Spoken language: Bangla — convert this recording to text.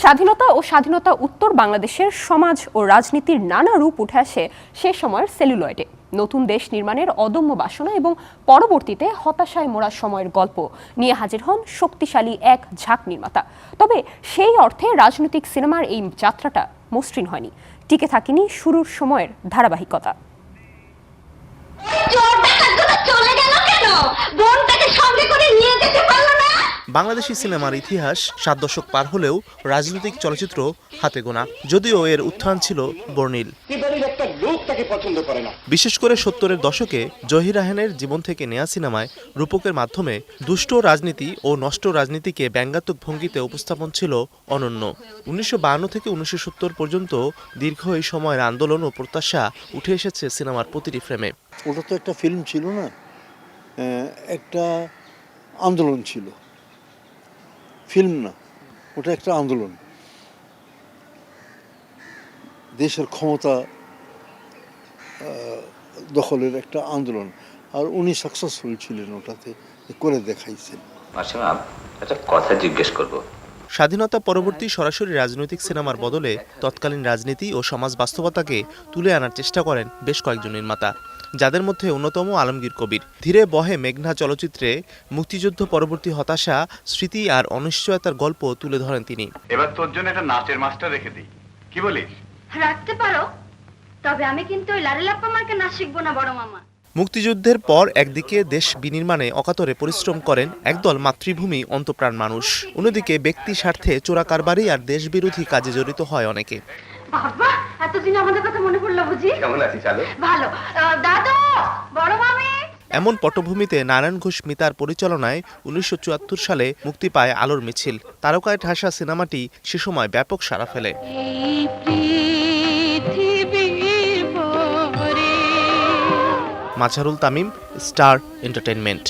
স্বাধীনতা ও স্বাধীনতা উত্তর বাংলাদেশের সমাজ ও রাজনীতির নানা রূপ উঠে আসে সে সময়ের সেলুলয়েডে। নতুন দেশ নির্মাণের অদম্য বাসনা এবং পরবর্তীতে হতাশায় মোড়া সময়ের গল্প নিয়ে হাজির হন শক্তিশালী এক ঝাঁক নির্মাতা। তবে সেই অর্থে রাজনৈতিক সিনেমার এই যাত্রাটা মসৃণ হয়নি, টিকে থাকেনি শুরুর সময়ের ধারাবাহিকতা। বাংলাদেশি সিনেমার ইতিহাস 7 দশক পার হলেও রাজনৈতিক চলচ্চিত্র হাতে গোনা, যদিও এর উত্থান ছিল বর্ণিল। বিশেষ করে 70-এর দশকে জহির রায়হানের জীবন থেকে নেয়া সিনেমায় রূপকের মাধ্যমে দুষ্ট রাজনীতি ও নষ্ট রাজনীতিকে ব্যঙ্গাত্মক ভঙ্গিতে উপস্থাপন ছিল অনন্য। 1952 থেকে 1970 পর্যন্ত দীর্ঘ এই সময়ের আন্দোলন ও প্রত্যাশা উঠে এসেছে সিনেমার প্রতিটি ফ্রেমে। ওটা তো একটা ফিল্ম ছিল না, একটা আন্দোলন ছিল, ফিল্ম না, ওটা একটা আন্দোলন। দেশের ক্ষমতা দখলের একটা আন্দোলন, আর উনি সাকসেসফুল ছিলেন, ওটাতে করে দেখাইছেন। আচ্ছা, কথা জিজ্ঞেস করব। স্বাধীনতা পরবর্তী সরাসরি রাজনৈতিক সিনেমার বদলে তৎকালীন রাজনীতি ও সমাজ বাস্তবতাকে তুলে আনার চেষ্টা করেন বেশ কয়েকজন নির্মাতা, যাদের মধ্যে অন্যতম আলমগীর কবির। ধীরে বহে মেঘনা চলচ্চিত্রে মুক্তিযুদ্ধ পরবর্তী হতাশা, স্মৃতি আর অনিশ্চয়তার গল্প তুলে ধরেন তিনি। এবার তোর জন্য একটা নাচের মাস্টার রেখে দিই, কি বলিস? রাখতে পারো, তবে আমি কিন্তু ওই লারেলাপ্পা মার্কে নাচ শিখবো না বড় মামা। মুক্তিযুদ্ধের পর একদিকে দেশ বিনির্মাণে অকাতরে পরিশ্রম করেন একদল মাতৃভূমি অন্তঃপ্রাণ মানুষ, অন্যদিকে ব্যক্তি স্বার্থে চোরাকারবারি আর দেশবিরোধী কাজে জড়িত হয় অনেকে। বাবা, এতদিন আমাদের কথা মনে পড়লো বুঝি? কেমন আছিস? ভালো। দাদু, বড় মামি। এমন পটভূমিতে নারায়ণ ঘোষ মিতার পরিচালনায় 1974 সালে মুক্তি পায় আলোর মিছিল। তারকায় ঠাসা সিনেমাটি সে সময় ব্যাপক সাড়া ফেলে। Mazharul Tamim, star entertainment.